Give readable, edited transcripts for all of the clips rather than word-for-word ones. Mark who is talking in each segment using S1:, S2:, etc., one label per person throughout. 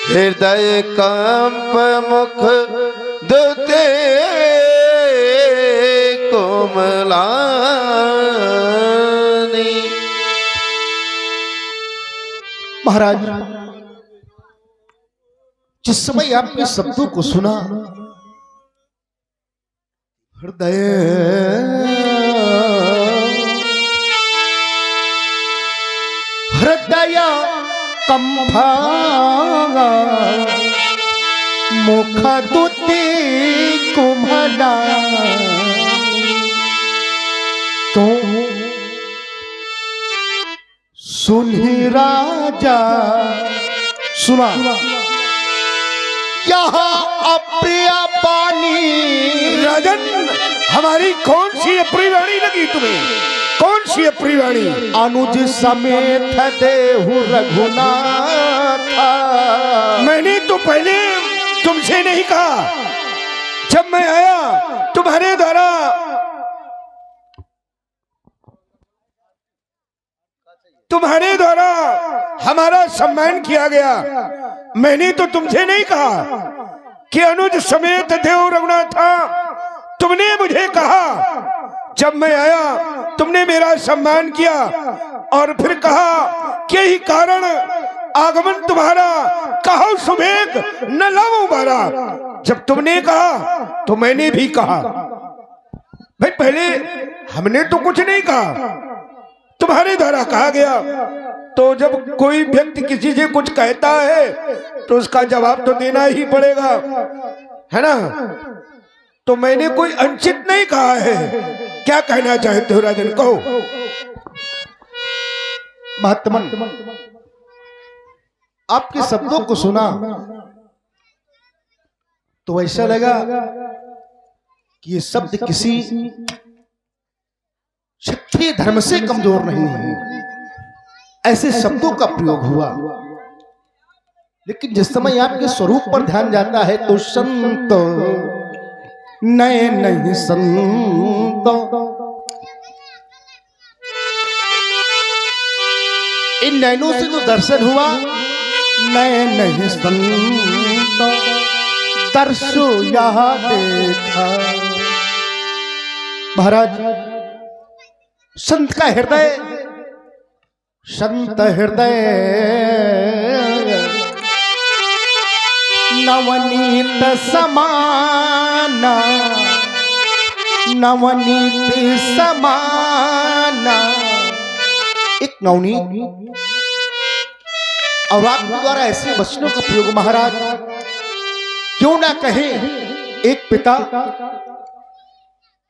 S1: हृदय कंप मुख दुते कोमलानी।
S2: महाराज, जिस समय आपके शब्दों को सुना, हृदय हृदय कंपा मुख दुते कोमलानी। तो सुनी राजा, सुना यहाँ अप्रिय पानी।
S3: राजन, हमारी कौन सी अप्रिय वाणी लगी तुम्हें? कौन सी अप्रिय वाणी?
S2: अनुज समेत देहु रघुनाथ।
S3: मैंने तो पहले तुमसे नहीं कहा। जब मैं आया तुम्हारे द्वारा हमारा सम्मान किया गया। मैंने तो तुमसे नहीं कहा कि अनुज समेत देव रघुनाथ था। तुमने मुझे कहा, जब मैं आया तुमने मेरा सम्मान किया और फिर कहा कि यही कारण आगमन तुम्हारा, कहो सुमेघ न लाऊं बारा। जब तुमने कहा तो मैंने भी कहा। भाई, पहले हमने तो कुछ नहीं कहा, तुम्हारे द्वारा कहा गया। तो जब कोई व्यक्ति किसी से कुछ कहता है तो उसका जवाब तो देना ही पड़ेगा, है ना? तो मैंने कोई अनुचित नहीं कहा है। क्या कहना चाहते हो राजन, कहो।
S2: महात्मन, आपके शब्दों को सुना तो ऐसा लगा कि ये शब्द किसी क्षत्रिय धर्म से कमजोर नहीं है। ऐसे शब्दों का प्रयोग हुआ, लेकिन जिस समय आपके स्वरूप पर ध्यान जाता है तो संत नए नहीं संत, इन नैनों से जो दर्शन हुआ, नए नहीं संत दर्शो यहां देखा। महाराज, संत का हृदय, संत हृदय नवनीत समाना, नवनीत समाना। एक नवनीत और आपके द्वारा ऐसे वचनों का प्रयोग महाराज, क्यों ना कहे एक पिता।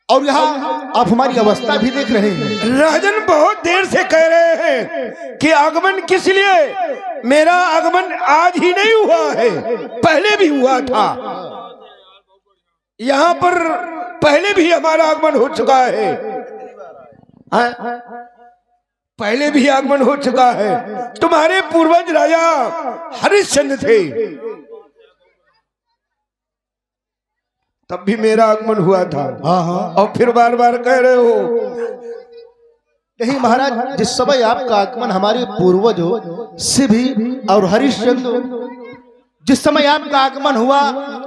S2: और यहाँ आप हमारी अवस्था भी देख रहे हैं।
S3: राजन बहुत देर से कह रहे हैं कि आगमन किस लिए। मेरा आगमन आज ही नहीं हुआ है, पहले भी हुआ था। यहाँ पर पहले भी हमारा आगमन हो चुका है, पहले भी आगमन हो चुका है। तुम्हारे पूर्वज राजा हरिश्चंद्र थे, तब भी मेरा आगमन हुआ था।
S2: हाँ।
S3: और फिर बार बार कह रहे हो।
S2: नहीं महाराज, जिस समय आपका आगमन हमारे पूर्वजों से भी और हरिश्चंद्र, जिस समय आपका आगमन हुआ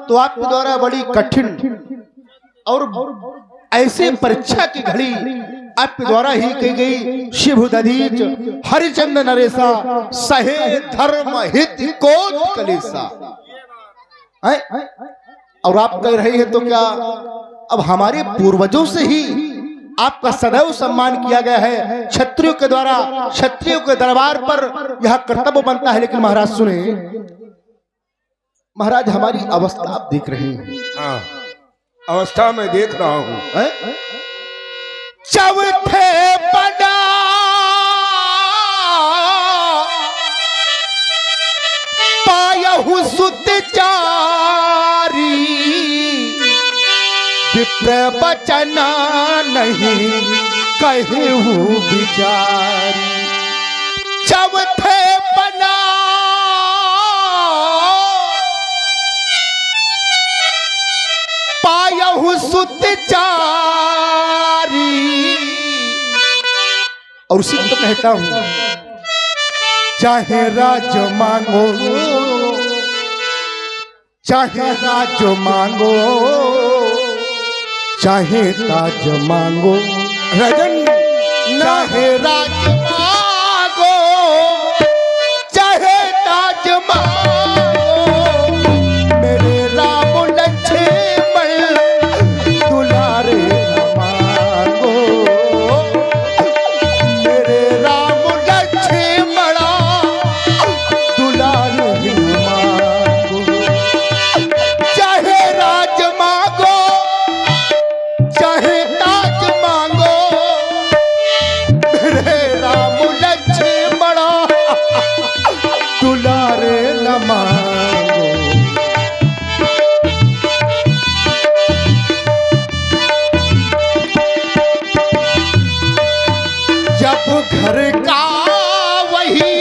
S2: तो आपके द्वारा बड़ी कठिन और ऐसे परीक्षा की घड़ी आपके द्वारा ही की गई। शिव दधीच हरिचंद्र नरेशा सहे धर्म हित कोट कलेसा। और आप कह रहे हैं तो क्या अब हमारे पूर्वजों से ही आपका सदैव सम्मान किया गया है। क्षत्रियों के द्वारा, क्षत्रियों के दरबार पर यह कर्तव्य बनता है। लेकिन महाराज सुने, महाराज हमारी अवस्था आप देख रहे हैं।
S3: हाँ, अवस्था में देख रहा हूं।
S2: चौथे बड़ा पायहु सुत चारी, विप्र बचना नहीं कहू विचारी। चौथे बना पायहु सुत चारी। और उसी को तो कहता हूं चाहे राज मांगो, चाहे राज मांगो, चाहे ताज मांगो,
S3: राजन
S2: चाहे राज मांगो, चाहे ताज मांगो, मेरे राम लक्ष्मण दुलारे न मांगो, मेरे राम लक्ष्मण दुलारे न मांगो, चाहे राज मांगो, चाहे ताज मांगो, मेरे राम लक्ष्मण दुलारे न मांगो। जब घर का वही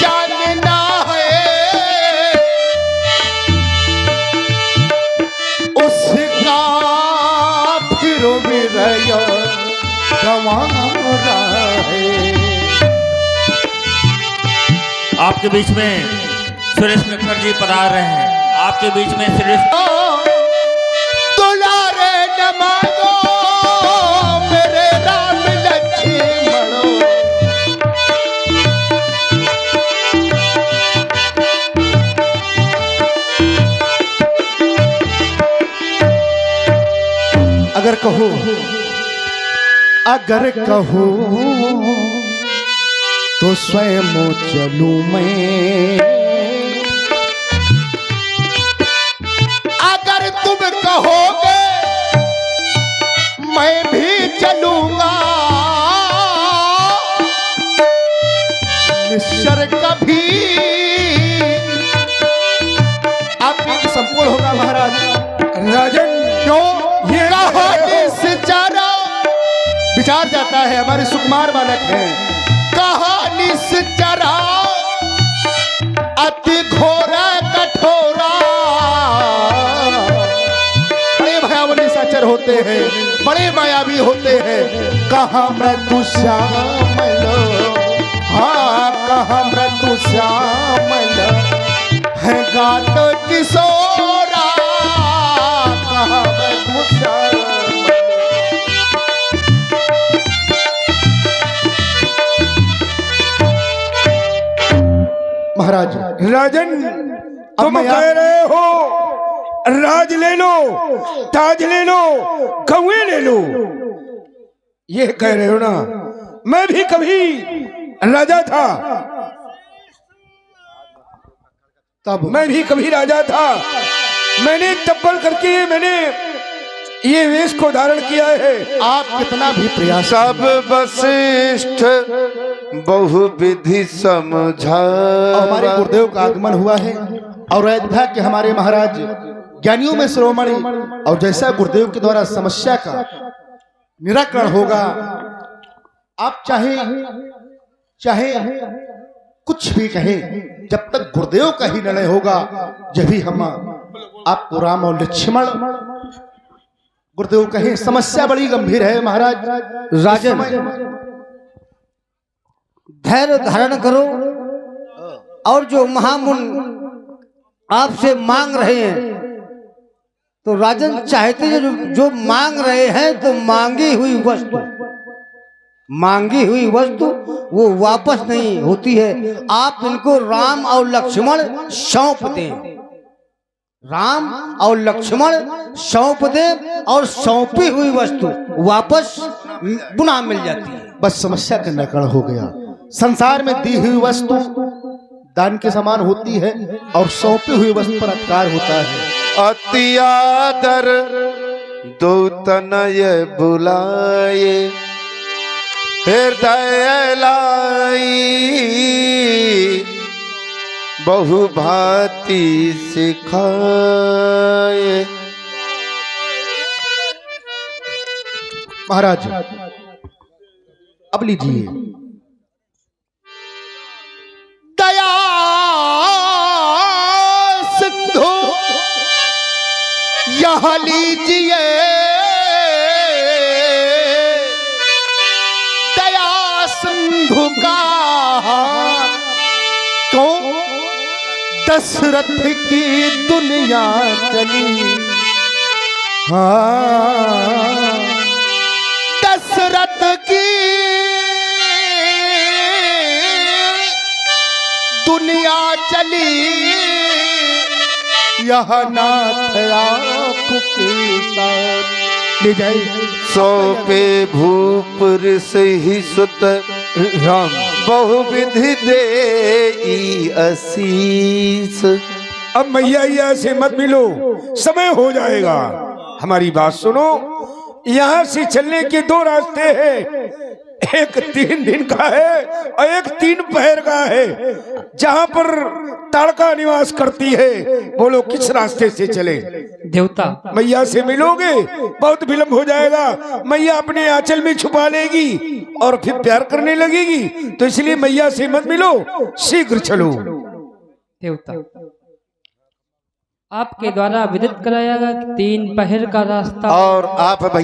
S2: जानना है, उसका फिर विरय गंवारा है।
S4: आपके बीच में सुरेश नटखट जी पधार रहे हैं। आपके बीच में सुरेश
S2: दुलारे न मांगो, मेरे राम लक्ष्मण। अगर कहो, अगर कहो तो स्वयं चलूं मैं, अगर तुम कहोगे मैं भी चलूंगा, निश्चर कभी आपकी संपूर्ण होगा महाराज।
S3: राजन
S2: क्यों
S3: ये
S2: कहानी से चारा विचार जाता है, हमारे सुकुमार बालक हैं। कहानी से चारा अति घोरा कठोरा, बड़े भयावह निशाचर होते हैं, बड़े मायावी होते हैं। कहाँ मृत्यु श्यामल, हाँ कहाँ मृत्यु श्यामल है गात किशोरा, कहाँ मृत्यु श्यामल। महाराज
S3: राजन तुम
S2: मैं
S3: कह रहे हो राज ले लो, ताज ले लो, कौए ले लो, ये कह रहे हो ना। मैं भी कभी राजा था,
S2: तब
S3: मैं भी कभी राजा था। मैंने तब्बल करके मैंने ये वेश को धारण किया है।
S2: आप कितना भी प्रयास,
S1: सब वशिष्ठ बहुविधि समझा,
S2: और हमारे गुरुदेव का आगमन हुआ है और अयोध्या के हमारे महाराज ज्ञानियों में शिरोमणि, और जैसा गुरुदेव के द्वारा समस्या का निराकरण होगा, आप चाहे चाहे कुछ भी कहें, जब तक गुरुदेव का ही निर्णय होगा, जब भी हम आपको राम और लक्ष्मण गुरुदेव कहे। समस्या बड़ी गंभीर है महाराज।
S5: राजन धैर्य धारण करो, और जो महामुन आपसे मांग रहे हैं, तो राजन चाहते हैं जो मांग रहे हैं, तो मांगी हुई वस्तु वो वापस नहीं होती है। आप इनको राम और लक्ष्मण सौंप दें, राम और लक्ष्मण सौंप दें, और सौंपी हुई वस्तु वापस पुनः मिल जाती है।
S2: बस समस्या का निराकरण हो गया। संसार में दी हुई वस्तु दान के समान होती है, और सौंपी हुई वस्तु पर अधिकार होता है।
S1: अति आदर दो तनय बुलाए, हृदय लाई बहु भांति सिखाए।
S2: महाराज अब लीजिए, दया सिंधु यहाँ लीजिए, दया बंधु का कौन दशरथ की दुनिया चली। हाँ दशरथ की दुनिया चली, यह नाथ आपके साथ ले जाए।
S1: सौंपे भूपुर से ही सुत
S3: राम
S1: बहुविधि दे आशीष।
S3: अब मैया यहाँ से मत मिलो, समय हो जाएगा। हमारी बात सुनो, यहाँ से चलने के दो रास्ते हैं, एक 3 दिन का है और एक 3 पहर का है। जहाँ पर ताड़का निवास करती है, बोलो किस रास्ते से चले?
S4: देवता
S3: मैया से मिलोगे बहुत विलंब हो जाएगा, मैया अपने आंचल में छुपा लेगी और फिर प्यार करने लगेगी, तो इसलिए मैया से मत मिलो, शीघ्र चलो।
S6: देवता आपके द्वारा विदित कराया गया 3 पहर का रास्ता
S1: और आप भैया